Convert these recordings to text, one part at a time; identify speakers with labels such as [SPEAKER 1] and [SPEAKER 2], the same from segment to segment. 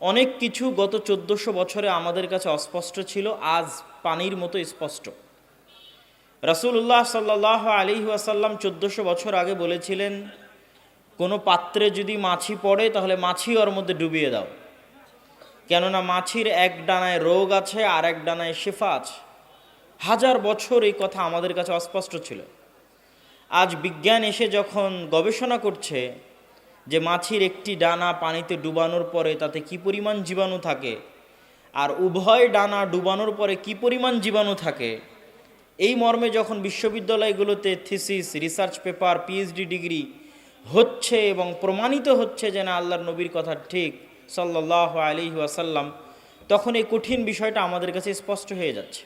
[SPEAKER 1] অনেক কিছু গত 1400 বছরে আমাদের কাছে অস্পষ্ট ছিল, আজ পানির মতো স্পষ্ট। রাসূলুল্লাহ সাল্লাল্লাহু আলাইহি ওয়াসাল্লাম 1400 বছর আগে বলেছিলেন, কোনো পাত্রে যদি মাছি পড়ে তাহলে মাছি ওর মধ্যে ডুবিয়ে দাও, কেননা মাছির এক ডানায় রোগ আছে আর এক ডানায় শিফা আছে। 1000 বছর এই কথা আমাদের কাছে অস্পষ্ট ছিল। আজ বিজ্ঞান এসে যখন গবেষণা করছে যে মাছির একটি ডানা পানিতে ডুবানোর পরে তাতে কি পরিমাণ জীবাণু থাকে, আর উভয় ডানা ডুবানোর পরে কি পরিমাণ জীবাণু থাকে, এই মর্মে যখন বিশ্ববিদ্যালয়গুলোতে thesis, research paper, PhD degree হচ্ছে এবং প্রমাণিত হচ্ছে যে না আল্লাহর নবীর কথা ঠিক সাল্লাল্লাহু আলাইহি ওয়াসাল্লাম, তখন এই কঠিন বিষয়টা আমাদের কাছে স্পষ্ট হয়ে যাচ্ছে।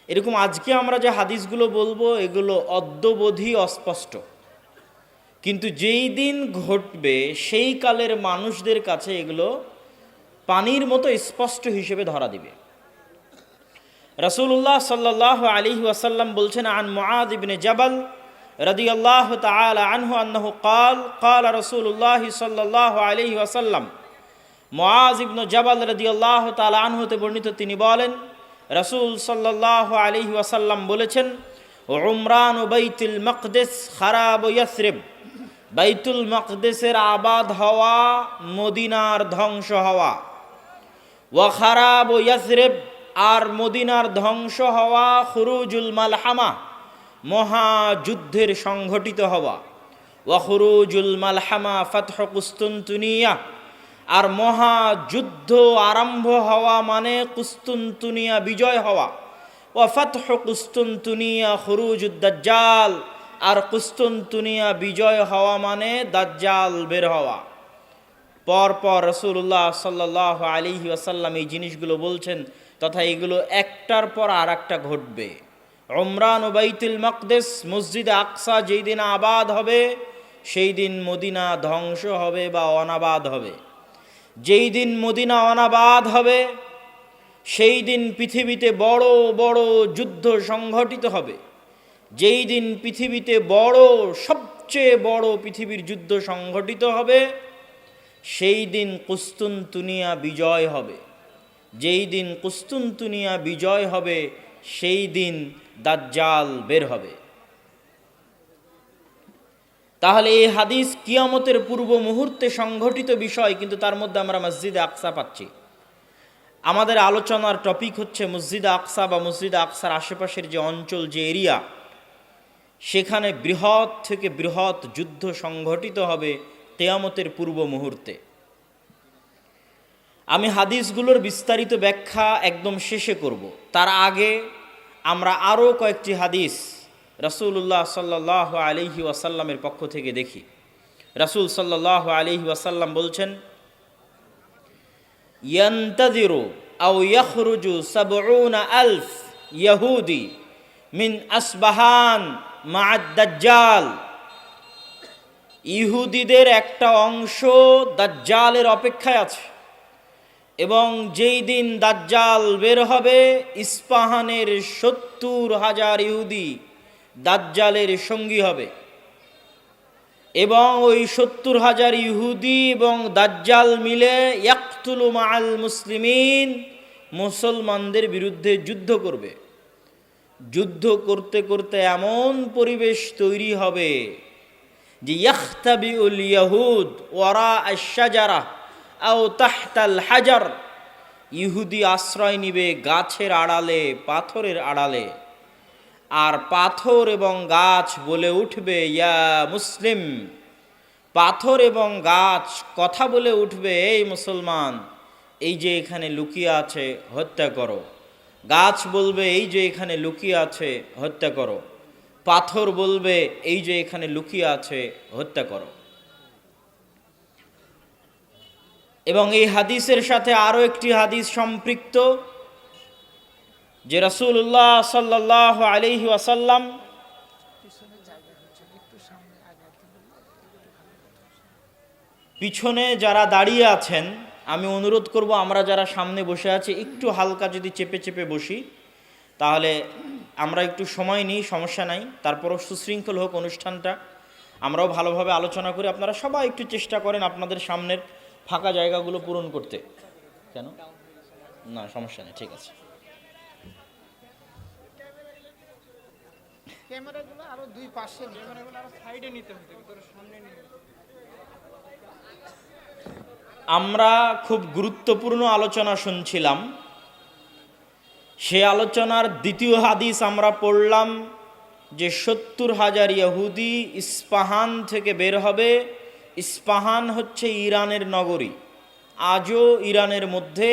[SPEAKER 1] এরকম আজকে আমরা যে হাদিসগুলো বলবো এগুলো অদ্যবধি অস্পষ্ট, কিন্তু যেই দিন ঘটবে সেই কালের মানুষদের কাছে এগুলো পানির মতো স্পষ্ট হিসেবে ধরা দিবে। রাসূলুল্লাহ সাল্লাল্লাহু আলাইহি ওয়াসাল্লাম বলছেন, আন মুআয ইবনে জাবাল রাদিয়াল্লাহু তাআলা আনহু আন্নাহু ক্বালা রাসূলুল্লাহ সাল্লাল্লাহু আলাইহি ওয়াসাল্লাম, মুআয ইবনে জাবাল রাদিয়াল্লাহু তাআলা আনহু হতে বর্ণিত, তিনি বলেন রাসূল সাল্লাল্লাহু আলাইহি ওয়াসাল্লাম বলেছেন, উমরান বাইতুল মাকদিস খারাব ইয়াসরিব, বাইতুল মাকদিসের আবাদ হওয়া মদিনার ধ্বংস হওয়া, ওয়া খারাব ইয়াসরিব, আর মদিনার ধ্বংস হওয়া খুরুজুল মালহামা, মহাযুদ্ধের সংঘটিত হওয়া, ওয়া খুরুজুল মালহামা ফাতহু কুস্তুনতুনিয়া, আর মহাযুদ্ধ আরম্ভ হওয়া মানে কুস্তুনতুনিয়া বিজয় হওয়া, ওয়া ফাতহু কুস্তুনতুনিয়া খুরুজুদ দাজ্জাল, আর কুস্তুনতুনিয়া বিজয় হওয়া মানে দাজ্জাল বের হওয়া। পরপর রাসূলুল্লাহ সাল্লাল্লাহু আলাইহি ওয়াসাল্লাম এই জিনিসগুলো বলছেন, তথা এগুলো একটার পর আর একটা ঘটবে। উমরান ও বাইতুল মাকদিস, মসজিদে আকসা যেই দিন আবাদ হবে সেই দিন মদিনা ধ্বংস হবে বা অনাবাদ হবে। যেই দিন মদিনা অনাবাদ হবে সেই দিন পৃথিবীতে বড় বড় যুদ্ধ সংঘটিত হবে। যেই দিন পৃথিবীতে সবচেয়ে বড় পৃথিবীর যুদ্ধ সংঘটিত হবে সেই দিন কুস্তুনতুনিয়া বিজয় হবে। যেই দিন কুস্তুনতুনিয়া বিজয় হবে সেই দিন দাজ্জাল বের হবে। তাহলে এই হাদিস কিয়ামতের পূর্ব মুহূর্তে সংঘটিত বিষয়, কিন্তু তার মধ্যে আমরা মসজিদে আকসা পাচ্ছি। আমাদের আলোচনার টপিক হচ্ছে মসজিদে আকসা বা মসজিদে আকসার আশেপাশের যে অঞ্চল, যে এরিয়া, সেখানে বৃহৎ থেকে বৃহৎ যুদ্ধ সংঘটিত হবে কিয়ামতের পূর্ব মুহূর্তে। আমি হাদিসগুলোর বিস্তারিত ব্যাখ্যা একদম শেষে করব, তার আগে আমরা আরও কয়েকটি হাদিস রাসূলুল্লাহ সাল্লাল্লাহু আলাইহি ওয়াসাল্লামের পক্ষ থেকে দেখি। রাসূল সাল্লাল্লাহু আলাইহি ওয়াসাল্লাম বলছেন, ইয়ান্তাযিরু আও ইয়াখরুজু ৭০,০০০ ইয়াহুদি মিন আসবাহান মা'আদ দাজ্জাল, ইহুদিদের একটা অংশ দাজ্জালের অপেক্ষায় আছে, এবং যেই দিন দাজ্জাল বের হবে ইস্পাহানের ৭০,০০০ ইহুদি দাজ্জালের সঙ্গী হবে, এবং ওই ৭০,০০০ ইহুদি এবং দাজ্জাল মিলে ইয়াকতুলু মা'আল মুসলিমিন, মুসলমানদের বিরুদ্ধে যুদ্ধ করবে। যুদ্ধ করতে করতে এমন পরিবেশ তৈরি হবে যে ইয়াখতাবিউল ইয়াহুদ ওয়ারা আশ-শাজারা আও তাহতাল হাজার, ইহুদি আশ্রয় নিবে গাছের আড়ালে, পাথরের আড়ালে, আর পাথর এবং গাছ বলে উঠবে ইয়া মুসলিম, পাথর এবং গাছ কথা বলে উঠবে, এই মুসলমান, এই যে এখানে লুকিয়ে আছে হত্যা করো। গাছ বলবে এই যে এখানে লুকিয়ে আছে হত্যা করো। পাথর বলবে এই যে এখানে লুকিয়ে আছে হত্যা করো। এবং এই হাদিসের সাথে আরও একটি হাদিস সম্পৃক্ত, যে রাসূলুল্লাহ সাল্লাল্লাহু আলাইহি ওয়াসাল্লাম পিছনে যারা দাঁড়িয়ে আছেন, আমি অনুরোধ করব আমরা যারা সামনে বসে আছি একটু হালকা যদি চেপে চেপে বসি তাহলে আমরা একটু সময় নিই, সমস্যা নাই, তারপরও সুশৃঙ্খল হোক অনুষ্ঠানটা, আমরাও ভালোভাবে আলোচনা করি। আপনারা সবাই একটু চেষ্টা করেন আপনাদের সামনের ফাঁকা জায়গাগুলো পূরণ করতে। কেন? না, সমস্যা নেই, ঠিক আছে।
[SPEAKER 2] ক্যামেরাগুলো আরো দুই পাশে, ক্যামেরাগুলো আরো সাইডে নিতে হবে, তোর সামনে নিয়ে।
[SPEAKER 1] আমরা খুব গুরুত্বপূর্ণ আলোচনা শুনছিলাম। সে আলোচনার দ্বিতীয় হাদিস আমরা পড়লাম যে 70,000 ইহুদি ইস্পাহান থেকে বের হবে। ইস্পাহান হচ্ছে ইরানের নগরী। আজও ইরানের মধ্যে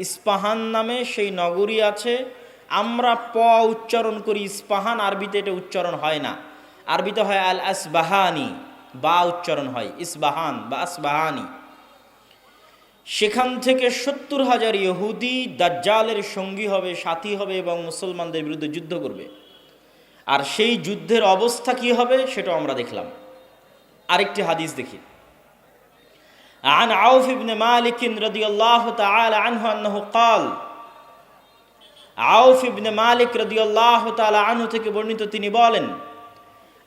[SPEAKER 1] ইস্পাহান নামে সেই নগরী আছে। আমরা প উচ্চারণ করি ইস্পাহান, আরবিতে এটা উচ্চারণ হয় না। আরবিতে হয় আল আসবাহানি, বা উচ্চারণ হয় ইসবাহান বা আসবাহানি। সেখান থেকে 70,000 ইহুদি দাজ্জালের সঙ্গী হবে, সাথী হবে এবং মুসলমানদের বিরুদ্ধে যুদ্ধ করবে। আর সেই যুদ্ধের অবস্থা কি হবে সেটাও আমরা দেখলাম। আরেকটি হাদিস দেখি। عن عوف بن مالك رضي الله تعالى عنه أنه قال, আউফ ইবনে মালিক রাদিয়াল্লাহু তাআলা আনহু থেকে বর্ণিত, তিনি বলেন,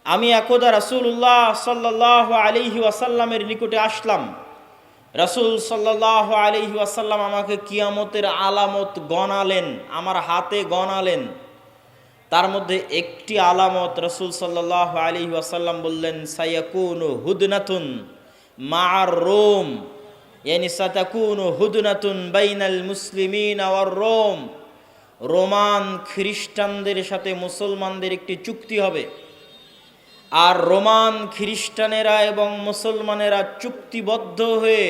[SPEAKER 1] আমি একদা রাসূলুল্লাহ সাল্লাল্লাহু আলাইহি ওয়াসাল্লামের নিকটে আসলাম। রাসূল সাল্লাল্লাহু আলাইহি ওয়াসাল্লাম আমাকে কিয়ামতের আলামত গণালেন, আমার হাতে গণালেন। তার মধ্যে একটি আলামত রাসূল সাল্লাল্লাহু আলাইহি ওয়াসাল্লাম বললেন, সায়াকুনু হুদনাতুন মা'আর রোম, ইয়ানি সাতাকুনু হুদনাতুন বাইনাল মুসলিমিন ওয়ার রোম। রোমান খ্রিস্টানদের সাথে মুসলমানদের একটি চুক্তি হবে, আর রোমান খ্রিস্টানেরা এবং মুসলমানেরা চুক্তিবদ্ধ হয়ে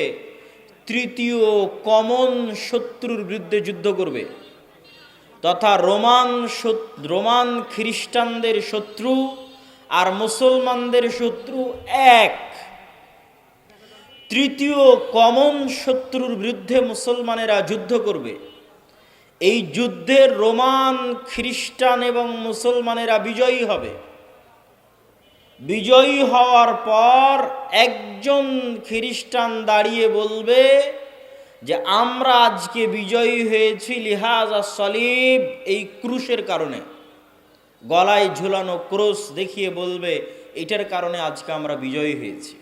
[SPEAKER 1] তৃতীয় কমন শত্রুর বিরুদ্ধে যুদ্ধ করবে। তথা রোমান খ্রিস্টানদের শত্রু আর মুসলমানদের শত্রু এক। তৃতীয় কমন শত্রুর বিরুদ্ধে মুসলমানেরা যুদ্ধ করবে। এই যুদ্ধে রোমান খ্রিস্টান এবং মুসলমানেরা বিজয়ী হবে। বিজয়ী হওয়ার পর একজন খ্রিস্টান দাঁড়িয়ে বলবে যে আমরা আজকে বিজয়ী হয়েছি লিহাজা সলিব, এই ক্রুশের কারণে। গলায় ঝুলানো ক্রুশ দেখিয়ে বলবে এটার কারণে আজকে আমরা বিজয়ী হয়েছি।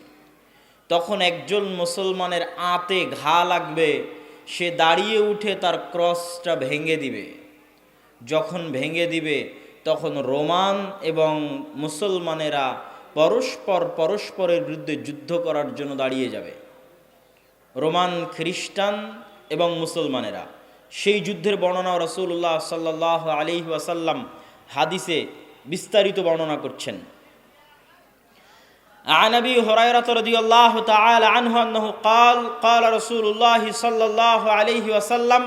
[SPEAKER 1] তখন একজন মুসলমানের আঁতে ঘা লাগবে, সে দাঁড়িয়ে উঠে তার ক্রসটা ভেঙে দিবে। যখন ভেঙে দিবে তখন রোমান এবং মুসলমানেরা পরস্পরের বিরুদ্ধে যুদ্ধ করার জন্য দাঁড়িয়ে যাবে। রোমান খ্রিস্টান এবং মুসলমানেরা। সেই যুদ্ধের বর্ণনা রাসূলুল্লাহ সাল্লাল্লাহু আলাইহি ওয়াসাল্লাম হাদিসে বিস্তারিত বর্ণনা করছেন। عن أبي هريرة رضي الله تعالى عنه أنه قال قال رسول الله صلى الله عليه وسلم,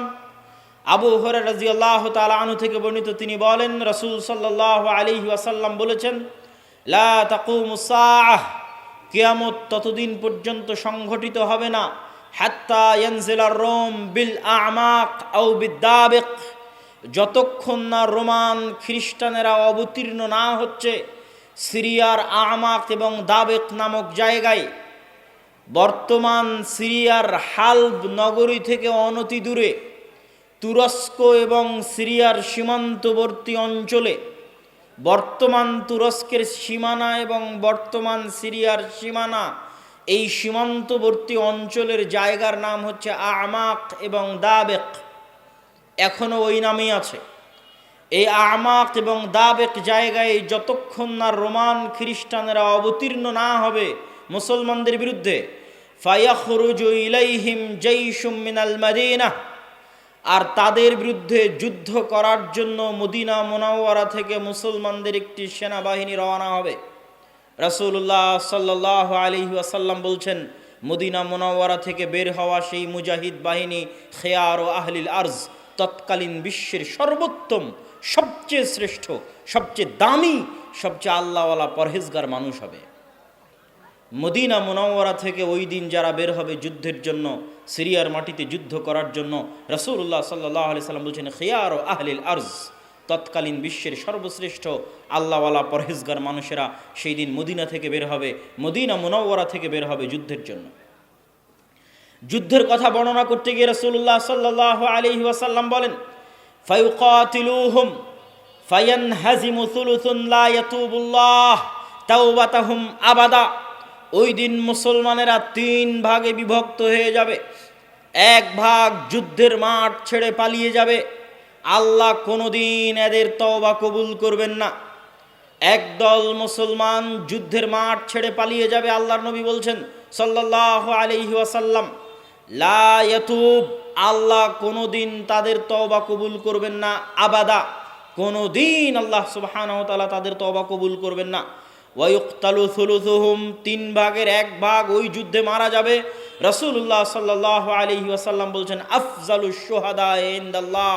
[SPEAKER 1] আবু হুরায়রা রাদিয়াল্লাহু তাআলা আনহু থেকে বর্ণিত, তিনি বলেন রাসূল সাল্লাল্লাহু আলাইহি ওয়াসাল্লাম বলেছেন, লা তাকুমুস সাআহ, কিয়ামত ততদিন পর্যন্ত সংঘটিত হবে না, হাত্তা ইয়ানজিলার রোম বিল আমাক আও বিদাবিক, যতক্ষণ না রোমান খ্রিস্টানেরা অবতীর্ণ না হচ্ছে সিরিয়ার আমাক এবং দাবেক নামক জায়গায়। বর্তমান সিরিয়ার হালব নগরী থেকে অনতি দূরে তুরস্ক এবং সিরিয়ার সীমান্তবর্তী অঞ্চলে, বর্তমান তুরস্কের সীমানা এবং বর্তমান সিরিয়ার সীমানা, এই সীমান্তবর্তী অঞ্চলের জায়গার নাম হচ্ছে আমাক এবং দাবেক। এখনও ওই নামেই আছে। এই আমাক এবং দাবেক জায়গায় যতক্ষণ না রোমান খ্রিস্টানেরা অবতীর্ণ না হবে মুসলমানদের বিরুদ্ধে, ফায়াখরুজু ইলাইহিম জাইশুম মিনাল মাদিনাহ, আর তাদের বিরুদ্ধে যুদ্ধ করার জন্য মদিনা মুনাওয়ারা থেকে মুসলমানদের একটি সেনাবাহিনী রওনা হবে। রাসূলুল্লাহ সাল্লাল্লাহু আলাইহি ওয়াসাল্লাম বলছেন, মদিনা মুনাওয়ারা থেকে বের হওয়া সেই মুজাহিদ বাহিনী খেয়ার ও আহলিল আরজ, তৎকালীন বিশ্বের সর্বোত্তম, সবচেয়ে শ্রেষ্ঠ, সবচেয়ে দামি, সবচেয়ে আল্লাহওয়ালা পরহেজগার মানুষ হবে। মদিনা মুনাওয়ারা থেকে ওই দিন যারা বের হবে যুদ্ধের জন্য, সিরিয়ার মাটিতে যুদ্ধ করার জন্য, রাসূলুল্লাহ সাল্লাল্লাহু আলাইহি সাল্লাম বলছেন খিয়ার ও আহলিল আরজ, তৎকালীন বিশ্বের সর্বশ্রেষ্ঠ আল্লাহওয়ালা পরহেজগার মানুষেরা সেই দিন মদিনা থেকে বের হবে, মদিনা মুনাওয়ারা থেকে বের হবে যুদ্ধের জন্য। যুদ্ধের কথা বর্ণনা করতে গিয়ে রাসূলুল্লাহ সাল্লাল্লাহু আলাইহি ওয়াসাল্লাম বলেন, ফায়ুকাতিলুহুম ফায়ানহাজিমু সুলুসুন লা ইয়াতুবুল্লাহ তাওবাতাহুম আবাদা, ওই দিন মুসলমানেরা 3 ভাগে বিভক্ত হয়ে যাবে। এক ভাগ যুদ্ধের মাঠ ছেড়ে পালিয়ে যাবে, আল্লাহ কোনোদিন এদের তওবা কবুল করবেন না। একদল মুসলমান যুদ্ধের মাঠ ছেড়ে পালিয়ে যাবে, আল্লাহর নবী বলছেন সাল্লাল্লাহু আলাইহি ওয়াসাল্লাম, লা ইয়াতুব, আল্লাহ কোনোদিন তাদের তওবা কবুল করবেন না, আবাদা, কোনোদিন আল্লাহ সুবহানাহু ওয়া তাআলা তাদের তওবা কবুল করবেন না। ওয়া ইউকতালু সুলুসুহুম, 3 ভাগের 1 ভাগ ওই যুদ্ধে মারা যাবে। রাসূলুল্লাহ সাল্লাল্লাহু আলাইহি ওয়াসাল্লাম বলছেন, আফজালুশ শুহাদা ইনদাল্লাহ,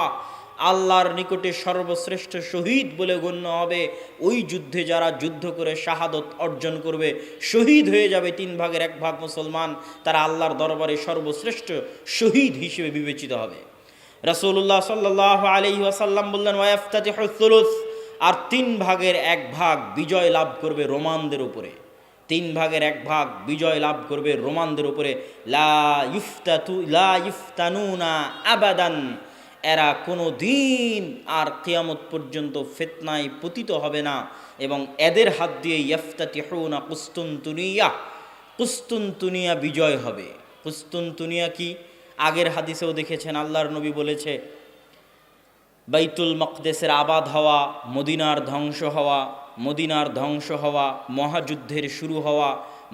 [SPEAKER 1] আল্লাহর নিকটে সর্বশ্রেষ্ঠ শহীদ বলে গণ্য হবে ওই যুদ্ধে যারা যুদ্ধ করে শাহাদত অর্জন করবে, শহীদ হয়ে যাবে 3 ভাগের 1 ভাগ মুসলমান, তারা আল্লাহর দরবারে সর্বশ্রেষ্ঠ শহীদ হিসেবে বিবেচিত হবে। রাসূলুল্লাহ সাল্লাল্লাহু আলাইহি ওয়াসাল্লাম বললেন, ওয়াইফতাতিহুস সুলুস, আর 3 ভাগের 1 ভাগ বিজয় লাভ করবে রোমানদের উপরে। 3 ভাগের 1 ভাগ বিজয় লাভ করবে রোমানদের উপরে। লা ইফতানুনা আবাদান, এরা কোনো দিন আর কিয়ামত পর্যন্ত ফিতনায় পতিত হবে না, এবং এদের হাত দিয়ে ইফতাতিহুনা কুস্তুনতুনিয়া, কুস্তুনতুনিয়া বিজয় হবে। কুস্তুনতুনিয়া কি? আগের হাদিসেও দেখেছেন, আল্লাহর নবী বলেছে বাইতুল মাকদেসের আবাদ হওয়া, মদিনার ধ্বংস হওয়া, মদিনার ধ্বংস হওয়া, মহাযুদ্ধের শুরু হওয়া,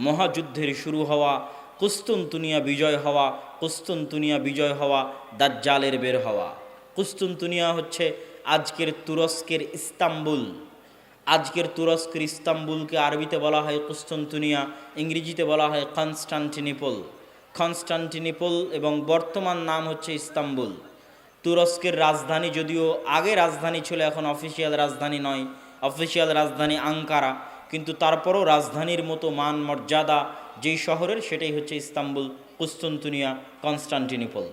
[SPEAKER 1] মহাযুদ্ধের শুরু হওয়া, কুস্তুনতুনিয়া বিজয় হওয়া, কুস্তুনতুনিয়া বিজয় হওয়া, দাজ্জালের বের হওয়া। কুস্তুনতুনিয়া হচ্ছে আজকের তুরস্কের ইস্তাম্বুল। আজকের তুরস্কের ইস্তাম্বুলকে আরবিতে বলা হয় কুস্তুনতুনিয়া, ইংরেজিতে বলা হয় কনস্টান্টিনিপল। কনস্টান্টিনিপল এবং বর্তমান নাম হচ্ছে ইস্তাম্বুল। তুরস্কের রাজধানী, যদিও আগে রাজধানী ছিল, এখন অফিসিয়াল রাজধানী নয়, অফিসিয়াল রাজধানী আঙ্কারা, কিন্তু তারপরও রাজধানীর মতো মান মর্যাদা যেই শহরের, সেটাই হচ্ছে ইস্তাম্বুল, কুস্তুনতুনিয়া, কনস্টান্টিনিপল।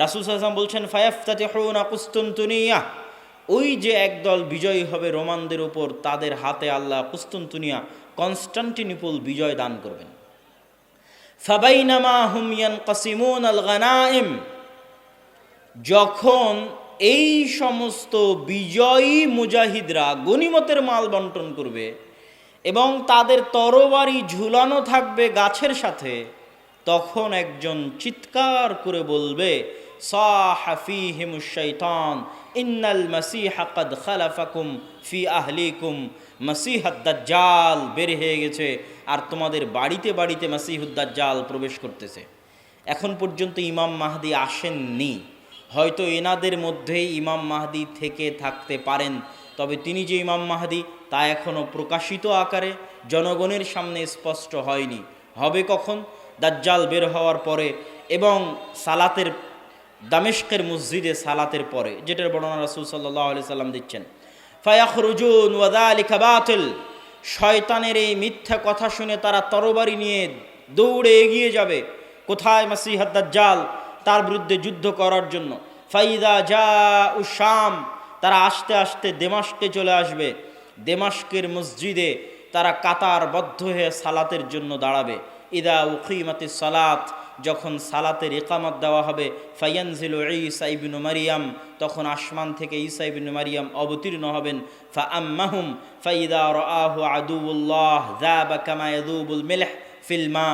[SPEAKER 1] রাসূল সাল্লাল্লাহু আলাইহি ওয়াসাল্লাম বলছেন, ফায়াফতাতিহুনা কুস্তুনতুনিয়া, ওই যে একদল বিজয়ী হবে রোমানদের উপর, তাদের হাতে আল্লাহ কুস্তুনতুনিয়া, কনস্টান্টিনিপল বিজয় দান করবেন। ফাবাইনামা হুম ইয়ানকাসিমুনাল গানাইম, যখন এই সমস্ত বিজয়ী মুজাহিদরা গনিমতের মাল বন্টন করবে এবং তাদের তরবারি ঝুলানো থাকবে গাছের সাথে, তখন একজন চিৎকার করে বলবে, সাহা ফীহিমুশ শাইতান ইন্নাল মাসীহা ক্বাদ খালাফাকুম ফি আহলিকুম, মাসীহুদ দাজ্জাল বের হয়ে গেছে আর তোমাদের বাড়িতে বাড়িতে মাসীহুদ দাজ্জাল প্রবেশ করতেছে। এখন পর্যন্ত ইমাম মাহদী আসেননি, হয়তো এনাদের মধ্যেই ইমাম মাহদী থেকে থাকতে পারেন, তবে তিনি যে ইমাম মাহদী তা এখনও প্রকাশিত আকারে জনগণের সামনে স্পষ্ট হয়নি। হবে কখন? দাজ্জাল বের হওয়ার পরে এবং সালাতের, দামেস্কের মসজিদে সালাতের পরে, যেটার বর্ণনা রাসূল সাল্লাল্লাহু আলাইহি সাল্লাম দিচ্ছেন। ফায়াখরুজুন ওয়া যালিকা বাতিল, শয়তানের এই মিথ্যা কথা শুনে তারা তরবারি নিয়ে দৌড়ে এগিয়ে যাবে কোথায়? মাসীহুদ দাজ্জাল, তার বিরুদ্ধে যুদ্ধ করার জন্য। ফাইদা জাউ শাম, তারা আস্তে আস্তে দেমাস্কে চলে আসবে। দেমাস্কের মসজিদে তারা কাতারবদ্ধ হয়ে সালাতের জন্য দাঁড়াবে। ইদা উকিমাতিস সালাত, যখন সালাতের ইকামত দেওয়া হবে, ফায়ানজিলু ঈসা ইবনু মারিয়াম, তখন আসমান থেকে ঈসা ইবনু মারিয়াম অবতীর্ণ হবেন। ফাআম্মাহুম ফাইদা রাআহু আদুউল্লাহ যাবা কামা ইয়াযুবুল মিলহ ফিল মা,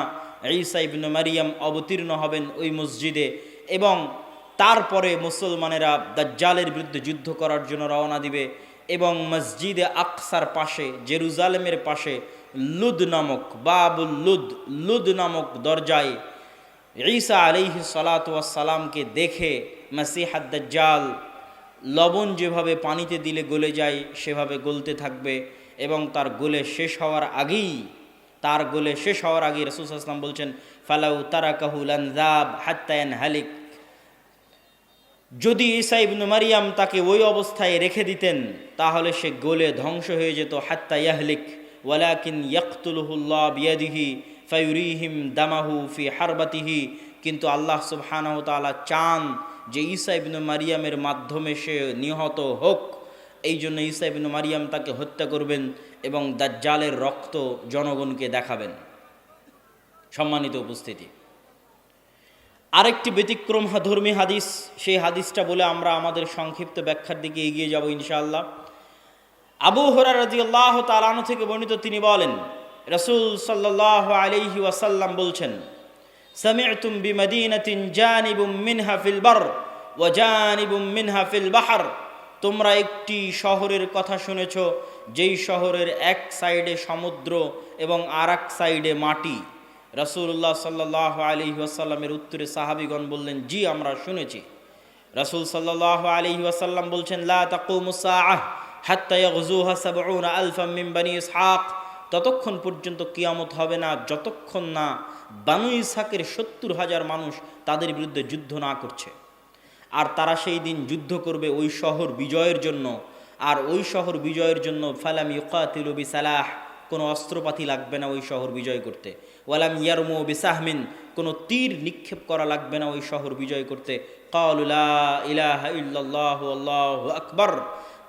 [SPEAKER 1] ঈসা ইবনু মারিয়াম অবতীর্ণ হবেন ওই মসজিদে, এবং তারপরে মুসলমানেরা দাজ্জালের বিরুদ্ধে যুদ্ধ করার জন্য রওনা দিবে। এবং মসজিদে আকসার পাশে, জেরুজালেমের পাশে লুদ নামক, বাবুল লুদ, লুদ নামক দরজায় ঈসা আলাইহিস সালাতু ওয়াস সালামকে দেখে মাসীহুদ দাজ্জাল লবণ যেভাবে পানিতে দিলে গলে যায় সেভাবে গলতে থাকবে, এবং তার গলে শেষ হওয়ার আগেই, তার গলে শেষ হওয়ার আগেই রাসূল সাল্লাল্লাহু আলাইহি ওয়াসাল্লাম বলছেন, ফালাউ তারাকাহু লানযাব হাত্তা ইয়ানহালিক, যদি ঈসা ইবনু মারিয়াম তাকে ওই অবস্থায় রেখে দিতেন তাহলে সে গলে ধ্বংস হয়ে যেত, হাত্তা ইয়াহলিক, ওয়ালাকিন ইয়াকতুলুহুল্লাহ বিয়াদিহি ফায়ুরিহিম দামাহু ফি হারবাতিহি, কিন্তু আল্লাহ সুবহানাহু ওয়া তাআলা চান যে ঈসা ইবনু মারিয়ামের মাধ্যমে সে নিহত হোক, এই জন্য ঈসা ইবনু মারিয়াম তাকে হত্যা করবেন এবং দাজ্জালের রক্ত জনগণকে দেখাবেন। সম্মানিত উপস্থিতি, আরেকটি ব্যতিক্রম ধর্মী হাদিস, সেই হাদিসটা বলে আমরা আমাদের সংক্ষিপ্ত ব্যাখ্যার দিকে এগিয়ে যাব ইনশাআল্লাহ। আবু হুরায়রা রাদিয়াল্লাহু তাআলা আনহু থেকে বর্ণিত, তিনি বলেন, রাসূল সাল্লাল্লাহু আলাইহি ওয়াসাল্লাম বলছেন, সামি'তুম বিমাদিনাতিন জানিবুম মিনহা ফিল বার ওয়া জানিবুম মিনহা ফিল বাহর। তোমরা একটি শহরের কথা শুনেছ যেই শহরের এক সাইডে সমুদ্র এবং আর এক সাইডে মাটি। রাসূলুল্লাহ সাল্লাল্লাহু আলাইহি ওয়াসাল্লামের উত্তরে সাহাবীগণ বললেন, জি আমরা শুনেছি। রাসূল সাল্লাল্লাহু আলাইহি ওয়াসাল্লাম বলছেন, লা তাকুমুস সাআহ হাত্তা ইয়াগজুহা ৭০ আলফাম মিন বনি ইসহাক। ততক্ষণ পর্যন্ত কিয়ামত হবে না যতক্ষণ না বানু ইসহাকের ৭০,০০০ মানুষ তাদের বিরুদ্ধে যুদ্ধ না করছে। আর তারা সেই দিন যুদ্ধ করবে ওই শহর বিজয়ের জন্য। আর ওই শহর বিজয়ের জন্য ফালাম ইউকাতিলু বিসালাহ, কোনো অস্ত্রপাতি লাগবে না ওই শহর বিজয় করতে। ওয়ালাম ইয়ারমু বিসাহমিন, কোনো তীর নিক্ষেপ করা লাগবে না ওই শহর বিজয় করতে। ক্বালু লা ইলাহা ইল্লাল্লাহু আল্লাহু আকবার,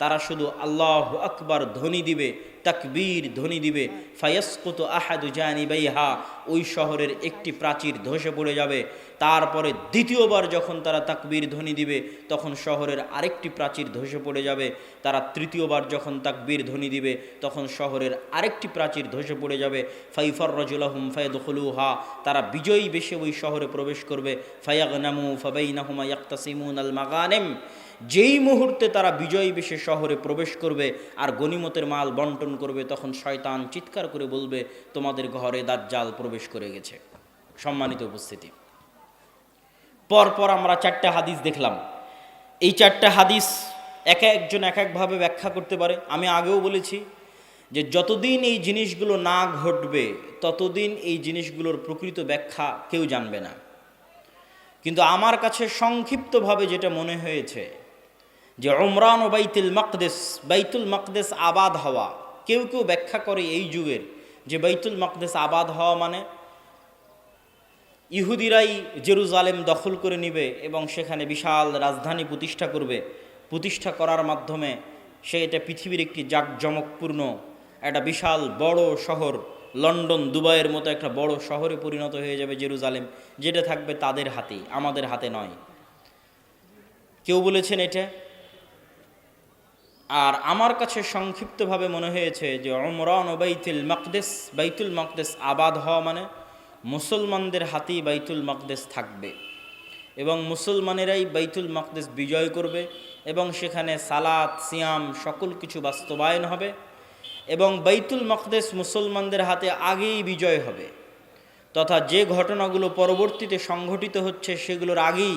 [SPEAKER 1] তারা শুধু আল্লাহু আকবার ধ্বনি দিবে, তাকবীর ধ্বনি দিবে। ফায়াসকুতু আহাদু জানিবাইহা, ওই শহরের একটি প্রাচীর ধসে পড়ে যাবে। তারপরে দ্বিতীয়বার যখন তারা তাকবীর ধ্বনি দিবে তখন শহরের আরেকটি প্রাচীর ধসে পড়ে যাবে। তারা তৃতীয়বার যখন তাকবীর ধ্বনি দিবে তখন শহরের আরেকটি প্রাচীর ধসে পড়ে যাবে। ফাইফাররাজু লাহুম ফায়াদখুলুহা, তারা বিজয়ী বেশে ওই শহরে প্রবেশ করবে। ফায়াগনামু ফাবাইনাহুমা ইয়াকতাসিমুনাল মাগানিম, যেই মুহূর্তে তারা বিজয়ী বেশে শহরে প্রবেশ করবে আর গনিমতের মাল বন্টন করবে তখন শয়তান চিৎকার করে বলবে, তোমাদের ঘরে দাজ্জাল প্রবেশ করে গেছে। সম্মানিত উপস্থিতি, পরপর আমরা 4টা হাদিস দেখলাম। এই 4টা হাদিস এক একজন এক একভাবে ব্যাখ্যা করতে পারে। আমি আগেও বলেছি যে যতদিন এই জিনিসগুলো না ঘটবে ততদিন এই জিনিসগুলোর প্রকৃত ব্যাখ্যা কেউ জানবে না। কিন্তু আমার কাছে সংক্ষিপ্তভাবে যেটা মনে হয়েছে যে উমরান ও বাইতুল মাকদেস আবাদ হওয়া, কেউ কেউ ব্যাখ্যা করে এই যুগের যে বাইতুল মাকদেস আবাদ হওয়া মানে ইহুদিরাই জেরুজালেম দখল করে নিবে এবং সেখানে বিশাল রাজধানী প্রতিষ্ঠা করবে। প্রতিষ্ঠা করার মাধ্যমে সে এটা পৃথিবীর একটি জাঁকজমকপূর্ণ একটা বিশাল বড় শহর, লন্ডন দুবাইয়ের মতো একটা বড় শহরে পরিণত হয়ে যাবে জেরুজালেম, যেটা থাকবে তাদের হাতেই, আমাদের হাতে নয়। কেউ বলেছেন এটা। আর আমার কাছে সংক্ষিপ্তভাবে মনে হয়েছে যে উমরান ও বাইতুল মাকদেস আবাদ হওয়া মানে মুসলমানদের হাতেই বাইতুল মাকদেস থাকবে এবং মুসলমানেরাই বাইতুল মাকদেস বিজয় করবে এবং সেখানে সালাত সিয়াম সকল কিছু বাস্তবায়ন হবে এবং বাইতুল মাকদেস মুসলমানদের হাতে আগেই বিজয় হবে, তথা যে ঘটনাগুলো পরবর্তীতে সংঘটিত হচ্ছে সেগুলোর আগেই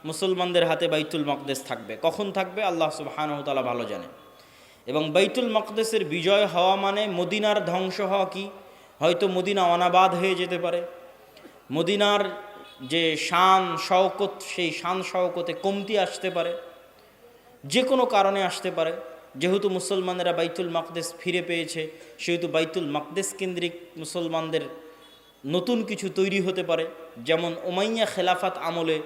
[SPEAKER 1] মুসলমানদের হাতে বাইতুল মাকদেস থাকবে। কখন থাকবে আল্লাহ সুবহানাহু ওয়া তাআলা ভালো জানেন। এবং বাইতুল মাকদেসের বিজয় হওয়া মানে মদিনার ধ্বংস হওয়া কি? হয়তো মদিনা অনাবাদ হয়ে যেতে পারে, মদিনার যে শান শওকত সেই শান শওকতে কমতি আসতে পারে, যে কোনো কারণে আসতে পারে। যেহেতু মুসলমানেরা বাইতুল মাকদেস ফিরে পেয়েছে সেহেতু বাইতুল মাকদেস কেন্দ্রিক মুসলমানদের নতুন কিছু তৈরি হতে পারে। যেমন উমাইয়া খেলাফাত আমলে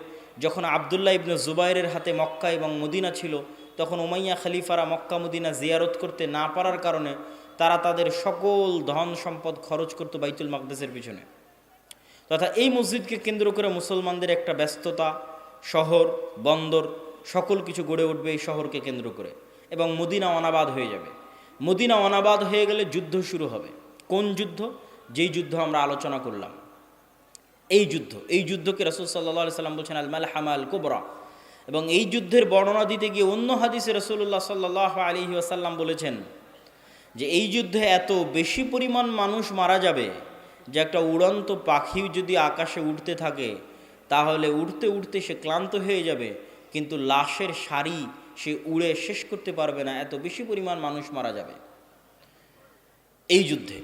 [SPEAKER 1] যখন আবদুল্লাহ ইবনে জুবাইরের হাতে মক্কা এবং মদিনা ছিল তখন উমাইয়া খলিফারা মক্কা মদিনা জিয়ারত করতে না পারার কারণে তারা তাদের সকল ধন সম্পদ খরচ করত বাইতুল মাকদেসের পিছনে। তথা এই মসজিদকে কেন্দ্র করে মুসলমানদের একটা ব্যস্ততা, শহর বন্দর সকল কিছু গড়ে উঠবে এই শহরকে কেন্দ্র করে এবং মদিনা অনাবাদ হয়ে যাবে। মদিনা অনাবাদ হয়ে গেলে যুদ্ধ শুরু হবে। কোন যুদ্ধ? যেই যুদ্ধ আমরা আলোচনা করলাম, এই যুদ্ধকে রাসূল সাল্লাল্লাহু আলাইহি সাল্লাম বলছেন আল মালহামা আল কুবরা। এবং এই যুদ্ধের বর্ণনা দিতে গিয়ে অন্য হাদিসে রাসূলুল্লাহ সাল্লাল্লাহু আলাইহি ওয়াসাল্লাম বলেছেন যে এই যুদ্ধে এত বেশি পরিমাণ মানুষ মারা যাবে যে একটা উড়ন্ত পাখি যদি আকাশে উঠতে থাকে তাহলে উড়তে উড়তে সে ক্লান্ত হয়ে যাবে, কিন্তু লাশের সারি সে উড়ে শেষ করতে পারবে না, এত বেশি পরিমাণ মানুষ মারা যাবে এই যুদ্ধে।